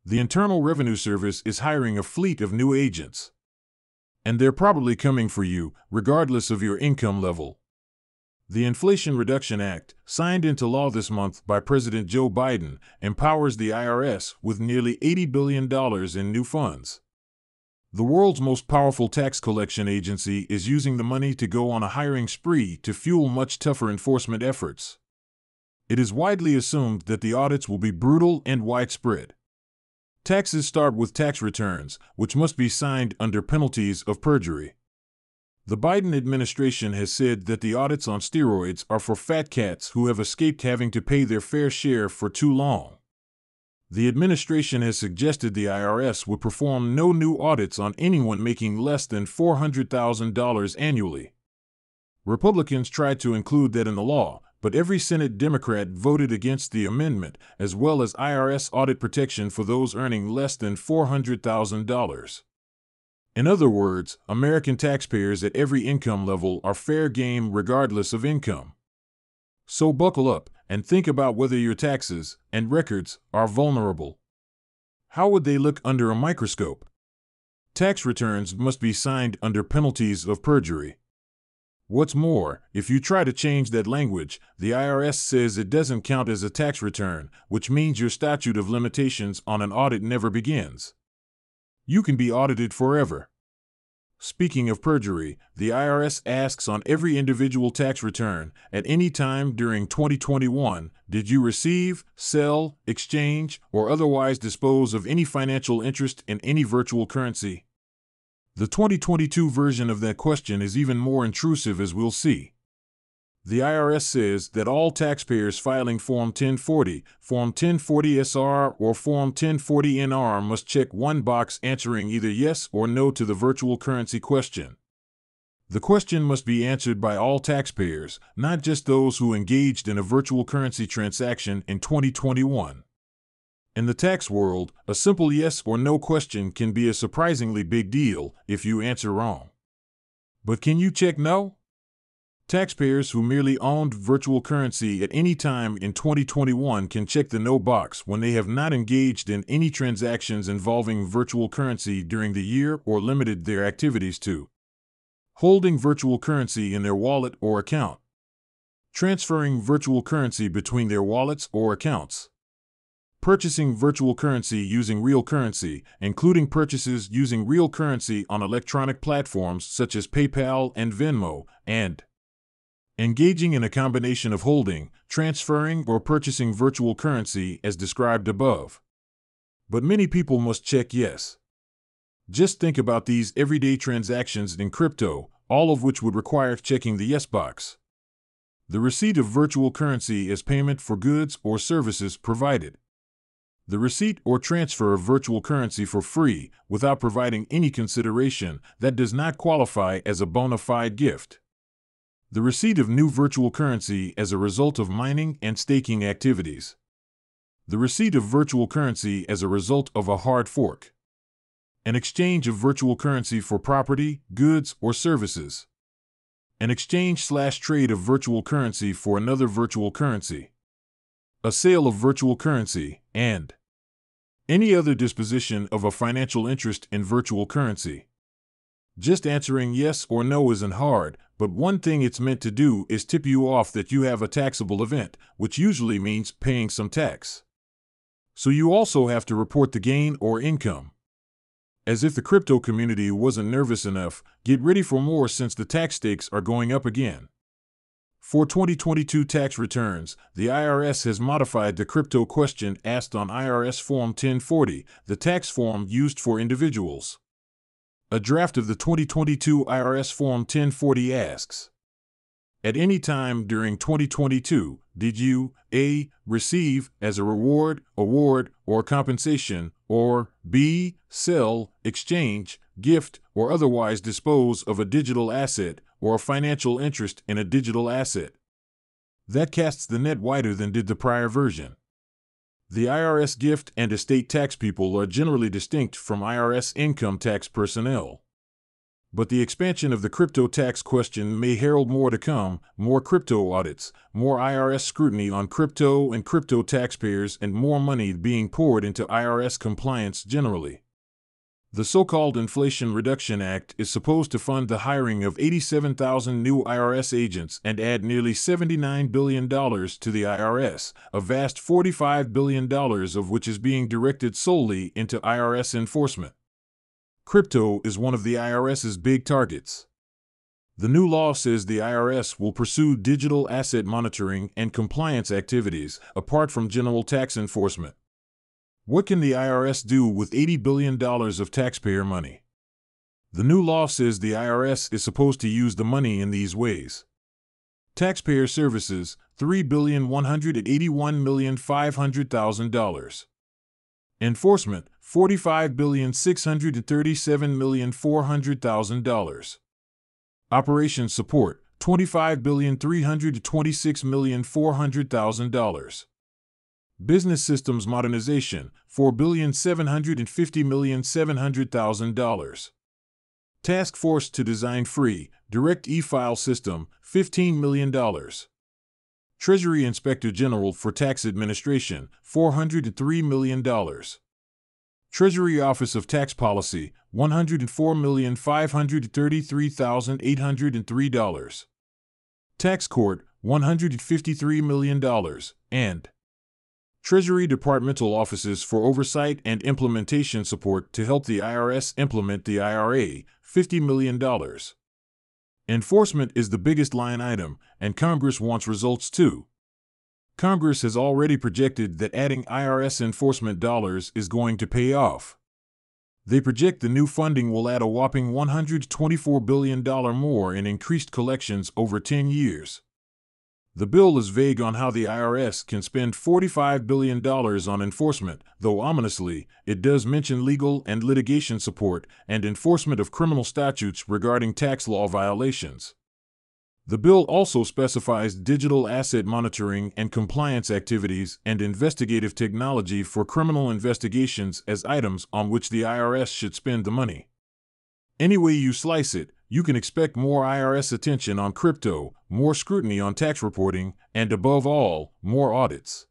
The Internal Revenue Service is hiring a fleet of new agents. And they're probably coming for you, regardless of your income level. The Inflation Reduction Act, signed into law this month by President Joe Biden, empowers the IRS with nearly $80 billion in new funds. The world's most powerful tax collection agency is using the money to go on a hiring spree to fuel much tougher enforcement efforts. It is widely assumed that the audits will be brutal and widespread. Taxes start with tax returns, which must be signed under penalties of perjury. The Biden administration has said that the audits on steroids are for fat cats who have escaped having to pay their fair share for too long. The administration has suggested the IRS would perform no new audits on anyone making less than $400,000 annually. Republicans tried to include that in the law, but every Senate Democrat voted against the amendment, as well as IRS audit protection for those earning less than $400,000. In other words, American taxpayers at every income level are fair game regardless of income. So buckle up and think about whether your taxes and records are vulnerable. How would they look under a microscope? Tax returns must be signed under penalties of perjury. What's more, if you try to change that language, the IRS says it doesn't count as a tax return, which means your statute of limitations on an audit never begins. You can be audited forever. Speaking of perjury, the IRS asks on every individual tax return, at any time during 2021, did you receive, sell, exchange, or otherwise dispose of any financial interest in any virtual currency? The 2022 version of that question is even more intrusive, as we'll see. The IRS says that all taxpayers filing Form 1040, Form 1040-SR, or Form 1040-NR must check one box answering either yes or no to the virtual currency question. The question must be answered by all taxpayers, not just those who engaged in a virtual currency transaction in 2021. In the tax world, a simple yes or no question can be a surprisingly big deal if you answer wrong. But can you check no? Taxpayers who merely owned virtual currency at any time in 2021 can check the no box when they have not engaged in any transactions involving virtual currency during the year or limited their activities to holding virtual currency in their wallet or account, transferring virtual currency between their wallets or accounts, purchasing virtual currency using real currency, including purchases using real currency on electronic platforms such as PayPal and Venmo, and engaging in a combination of holding, transferring, or purchasing virtual currency as described above. But many people must check yes. Just think about these everyday transactions in crypto, all of which would require checking the yes box. The receipt of virtual currency as payment for goods or services provided. The receipt or transfer of virtual currency for free, without providing any consideration, that does not qualify as a bona fide gift. The receipt of new virtual currency as a result of mining and staking activities. The receipt of virtual currency as a result of a hard fork. An exchange of virtual currency for property, goods, or services. An exchange/trade of virtual currency for another virtual currency. A sale of virtual currency, and any other disposition of a financial interest in virtual currency. Just answering yes or no isn't hard, but one thing it's meant to do is tip you off that you have a taxable event, which usually means paying some tax. So you also have to report the gain or income. As if the crypto community wasn't nervous enough, get ready for more since the tax stakes are going up again. For 2022 tax returns, the IRS has modified the crypto question asked on IRS Form 1040, the tax form used for individuals. A draft of the 2022 IRS Form 1040 asks, at any time during 2022, did you A. receive, as a reward, award, or compensation, or B. sell, exchange, gift, or otherwise dispose of a digital asset or a financial interest in a digital asset? That casts the net wider than did the prior version. The IRS gift and estate tax people are generally distinct from IRS income tax personnel. But the expansion of the crypto tax question may herald more to come: more crypto audits, more IRS scrutiny on crypto and crypto taxpayers, and more money being poured into IRS compliance generally. The so-called Inflation Reduction Act is supposed to fund the hiring of 87,000 new IRS agents and add nearly $79 billion to the IRS, a vast $45 billion of which is being directed solely into IRS enforcement. Crypto is one of the IRS's big targets. The new law says the IRS will pursue digital asset monitoring and compliance activities apart from general tax enforcement. What can the IRS do with $80 billion of taxpayer money? The new law says the IRS is supposed to use the money in these ways: taxpayer services, $3,181,500,000. Enforcement, $45,637,400,000. Operations support, $25,326,400,000. Business systems modernization, $4,750,700,000. Task force to design free, direct e-file system, $15 million. Treasury Inspector General for Tax Administration, $403 million. Treasury Office of Tax Policy, $104,533,803. Tax Court, $153 million, and Treasury Departmental Offices for Oversight and Implementation Support to help the IRS implement the IRA, $50 million. Enforcement is the biggest line item, and Congress wants results too. Congress has already projected that adding IRS enforcement dollars is going to pay off. They project the new funding will add a whopping $124 billion more in increased collections over 10 years. The bill is vague on how the IRS can spend $45 billion on enforcement, though ominously, it does mention legal and litigation support and enforcement of criminal statutes regarding tax law violations. The bill also specifies digital asset monitoring and compliance activities and investigative technology for criminal investigations as items on which the IRS should spend the money. Any way you slice it, you can expect more IRS attention on crypto, more scrutiny on tax reporting, and above all, more audits.